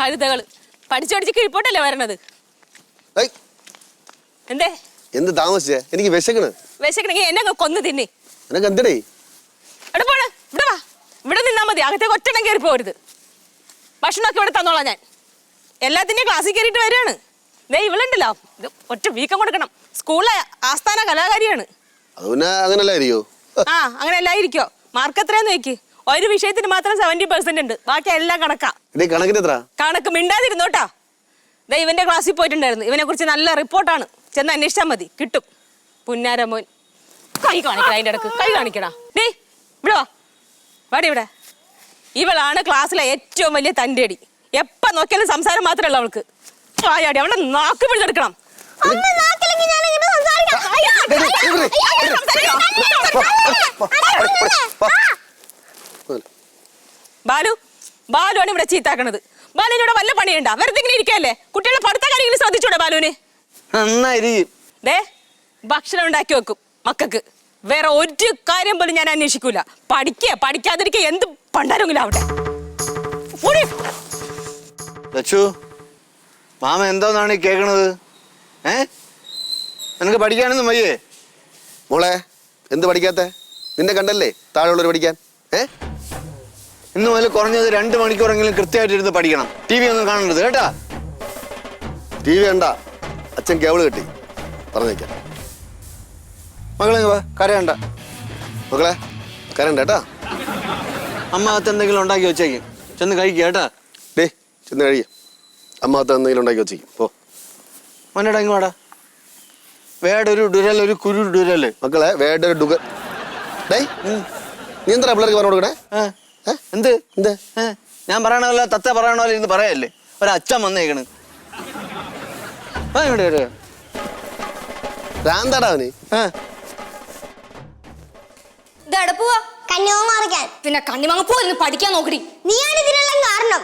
കഴുതകള് പഠിച്ചു പഠിച്ച് കീഴ്പോട്ടല്ലേ വരണത്. എന്തേ എന്ത് താമസിച്ചേ? എനിക്ക് വിശക്കണെങ്കിൽ എന്നെ കൊന്നു തിന്നി. നിനക്ക് എന്തടേ? ഇവിടെ പോണ്, ഇവിടെ വാ, ഇവിടെ നിന്നാ മതി. അകത്തേക്ക് ഒറ്റണം കയറി പോരുത്. ഭക്ഷണമൊക്കെ ഇവിടെ തന്നോളാം ഞാൻ. എല്ലാത്തിൻ്റെയും ക്ലാസ്സിൽ കയറിയിട്ട് വരികയാണ്. ദേ ഇവളുണ്ടല്ലോ, ഇത് ഒറ്റ വീക്കം കൊടുക്കണം. സ്കൂളിലെ ആസ്ഥാന കലാകാരിയാണ്. അങ്ങനെ അല്ലായിരിക്കോ. മാർക്ക് എത്രയാന്ന് നോക്കി. ഒരു വിഷയത്തിന് മാത്രം 70% ഉണ്ട്, ബാക്കി എല്ലാം കണക്കാ. കണക്ക് മിണ്ടാതിരുന്നോട്ടാ. ദേ ഇവന്റെ ക്ലാസ്സിൽ പോയിട്ടുണ്ടായിരുന്നു. ഇവനെ കുറിച്ച് നല്ല റിപ്പോർട്ടാണ്. ചെന്ന് അന്വേഷിച്ചാൽ മതി, കിട്ടും. പുന്നാരമോൻ കൈ കാണിക്കടാ, അതിന്റെ ഇടക്ക് കൈ കാണിക്കടാ. ഡേ ഇവിടെ വാ, വാടി ഇവിടെ. ഇവളാണ് ക്ലാസ്സിലെ ഏറ്റവും വലിയ തൻ്റെടി. എപ്പ നോക്കിയാലും സംസാരം മാത്രമല്ല അവൾക്ക്. ആയാടി അവളെ നാക്ക് പിടിച്ചെടുക്കണം. ബാലുവാണ് ഇവിടെ ചീത്താക്കണത്. ബാലുവിനോട് വല്ല പണിയുണ്ടാ? വെറുതെ ഇങ്ങനെ ഇരിക്കല്ലേ? കുട്ടികളെ പഠിത്ത കാര്യങ്ങൾ ശ്രദ്ധിച്ചൂടെ ബാലുവിന്? ദേ ഭക്ഷണം ഉണ്ടാക്കി വെക്കും മക്കൾക്ക്. വേറെ ഒരു കാര്യം പോലും ഞാൻ അന്വേഷിക്കൂല. പഠിക്കാതിരിക്കുക എന്ത് പണ്ടാരെങ്കിലും ആവട്ടെ. മാമ എന്തോന്നാണ് കേക്കണത്? നിനക്ക് പഠിക്കാനൊന്നും വയ്യേ? മോളെ എന്ത് പഠിക്കാത്ത? നിന്നെ കണ്ടല്ലേ താഴെയുള്ളവർ പഠിക്കാൻ. ഇന്ന് മുതൽ കുറഞ്ഞത് 2 മണിക്കൂറെങ്കിലും കൃത്യമായിട്ട് ഇരുന്ന് പഠിക്കണം. TV ഒന്നും കാണരുത് കേട്ടാ. TV കണ്ട അച്ഛൻ കേബിള് കെട്ടി പറഞ്ഞേക്കാം. മകളെ കരയണ്ട. മകളെ കരണ്ട കേട്ടാ. അമ്മ അകത്ത് എന്തെങ്കിലും ഉണ്ടാക്കി വെച്ചേക്കും, ചെന്ന് കഴിക്കുക കേട്ടാ. ഡേ ചെന്ന് കഴിയ. അമ്മ അകത്ത് എന്തെങ്കിലും ഉണ്ടാക്കി വെച്ചേക്കും. പോ മോനേടാ ഇങ്ങ് വാടാ. വേടൊരു ഡുരൽ, ഒരു കുരു ഡുരല്. മക്കളെ വേടൊരു ഡുക. ഡേ നീ എന്താ പിള്ളേർക്ക് പറഞ്ഞു കൊടുക്കണേ? എന്ത് എന്ത് ഞാൻ പറയണല്ലോ, തത്ത പറയണല്ലോ ഇരുന്ന് പറയല്ലേ. ഒരച്ഛൻ വന്നേക്കണ്. ഭ്രാന്താടാ അവന്. പിന്നെ കണ്ണിമാങ്ങ പോലും പഠിക്കാൻ നോക്കടി. നീയാണ് ഇതിനെല്ലാം കാരണം.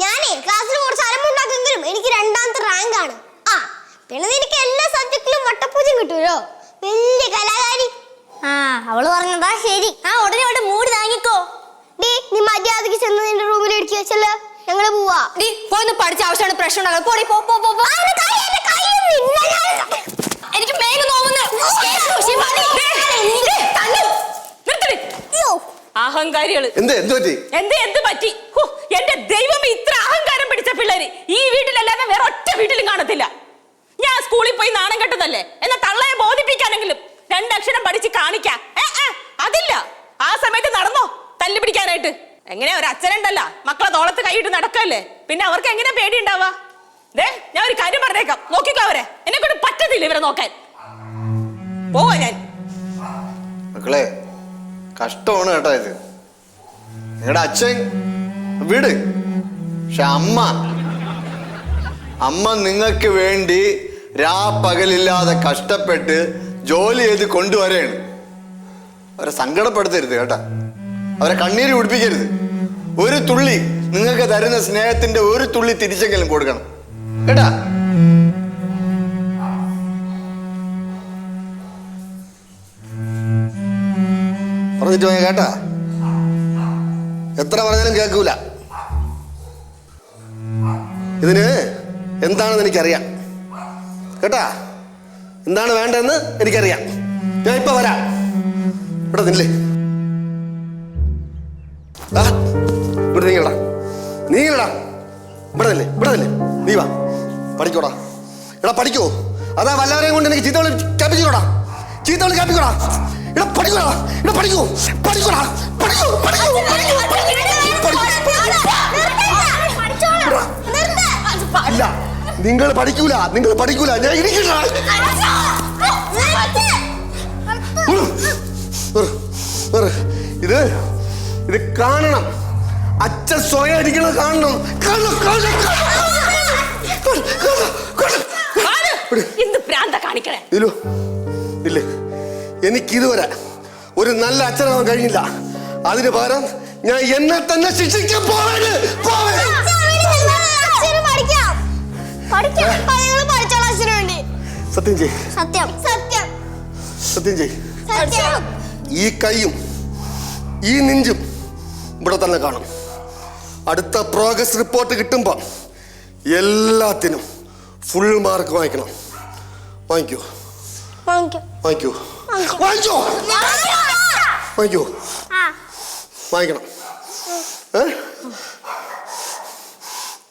ഞാനേ ക്ലാസ്സിൽ കുറച്ച് അലമ്പുണ്ടാക്കെങ്കിലും എനിക്ക് 2ാമത്തെ റാങ്ക് ആണ്. പിന്നെ നിനക്ക് എല്ലാ സബ്ജക്റ്റിലും വട്ടപ്പൂജ്യം കിട്ടൂലോ. വലിയ കലാകാരി. അവള് പറഞ്ഞതാ ശരി. ഉടനെ അവിടെ മൂടി താങ്ങിക്കോ. ഡീ നീ മര്യാദക്ക് ചെന്ന് നിന്റെ റൂമിൽ ഇരിക്കുക. ചെല്ല, ഞങ്ങള് പോവാ. ഡീ പോയി പഠിച്ച ആവശ്യമാണ് പ്രശ്നം ഉണ്ടാകും. എനിക്ക് മേല് നോവുന്നു. അഹങ്കാരികള്. എന്ത് പറ്റി? എന്റെ ദൈവം, ഇത്ര അഹങ്കാരം പിടിച്ച പിള്ളേര് ഈ വീട്ടിലല്ലാതെ വേറെ ഒറ്റ വീട്ടിലും കാണത്തില്ല. ഞാൻ സ്കൂളിൽ പോയി നാണം കെട്ടുന്നല്ലേ, എന്നാ തള്ളയെ ബോധിപ്പിക്കാനെങ്കിലും 2 അക്ഷരം പഠിച്ച് കാണിക്കാം. അതില്ല. ആ സമയത്ത് നടന്നോ തല്ലു പിടിക്കാനായിട്ട്? എങ്ങനെയാ ഒരു അച്ഛനുണ്ടല്ല മക്കളെ തോളത്ത് കൈയിട്ട് നടക്കല്ലേ, പിന്നെ അവർക്ക് എങ്ങനെ പേടി ഉണ്ടാവാ? ഞാൻ ഒരു കാര്യം പറഞ്ഞേക്കാം, നോക്കിക്കോ അവരെ. എന്നെ കൊണ്ട് പറ്റത്തില്ല ഇവരെ നോക്കാൻ. പോവാ ഞാൻ. മക്കളെ കഷ്ടമാണ് കേട്ടോ ഇത്. നിങ്ങളുടെ അച്ഛൻ വീട്, പക്ഷെ അമ്മ നിങ്ങൾക്ക് വേണ്ടി രാപ്പകലില്ലാതെ കഷ്ടപ്പെട്ട് ജോലി ചെയ്ത് കൊണ്ടുവരാണ്. അവരെ സങ്കടപ്പെടുത്തരുത് കേട്ടാ. അവരെ കണ്ണീര് കുടിപ്പിക്കരുത്. ഒരു തുള്ളി നിങ്ങൾക്ക് തരുന്ന സ്നേഹത്തിന്റെ ഒരു തുള്ളി തിരിച്ചെങ്കിലും കൊടുക്കണം കേട്ടാ. പറഞ്ഞിട്ട് പോയ കേട്ടാ. എത്ര പറഞ്ഞാലും കേൾക്കൂല. ഇതിന് എന്താണെന്ന് എനിക്കറിയാം കേട്ടാ. എന്താണ് വേണ്ടതെന്ന് എനിക്കറിയാം. ഞാൻ ഇപ്പൊ വരാം. ഇവിടെ നില്ലേ, ഇവിടെ നീങ്ങടാ, ഇവിടെ നില്ലേ. നീ വാ, പഠിക്കോടാ. എടാ പഠിക്കോ. അതാ വല്ലവരെയും കൊണ്ട് എനിക്ക് ചീത്തവിളി കാപ്പിച്ചോടാ. എടാ പഠിക്കോടാ. ഇല്ല, നിങ്ങൾ പഠിക്കൂല. ഞാൻ ഇരിക്കണ്ട. ഇത് കാണണം. അച്ഛൻ സ്വയം ഇരിക്കണത് കാണണം. എനിക്കിതുവരെ ഒരു നല്ല അച്ഛനാവാൻ കഴിഞ്ഞില്ല. അതിന് പകരം ഞാൻ എന്നെ തന്നെ ശിക്ഷിക്കാൻ പോവാണ്. സത്യം ചെയ്. ഈ കൈയും ഈ നെഞ്ചും ഇവിടെ തന്നെ കാണും. അടുത്ത പ്രോഗ്രസ് റിപ്പോർട്ട് കിട്ടുമ്പോ എല്ലാത്തിനും ഫുൾ മാർക്ക് വാങ്ങിക്കണം. വാങ്ങിക്കൂ വാങ്ങിക്കും. വാങ്ങിക്കൂ വാങ്ങിച്ചോ വാങ്ങിക്കൂ വാങ്ങിക്കണം.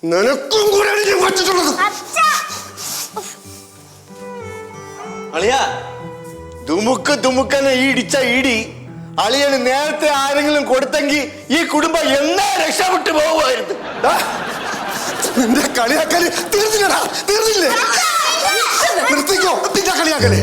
നിനക്കും കൂടെയാണ് ഞാൻ വച്ചിട്ടുള്ളത്. അളിയാ തുമുക്കനെ ഇടിച്ച ഇടി അളിയന് നേരത്തെ ആരെങ്കിലും കൊടുത്തെങ്കിൽ ഈ കുടുംബം എന്നാ രക്ഷപ്പെട്ടു പോകുമായിരുന്നു. നിന്റെ കളിയാക്കല് തീർന്നില്ലടാ, തീർന്നില്ലേ? നിർത്തിക്കോ നിന്റെ കളിയാക്കല്.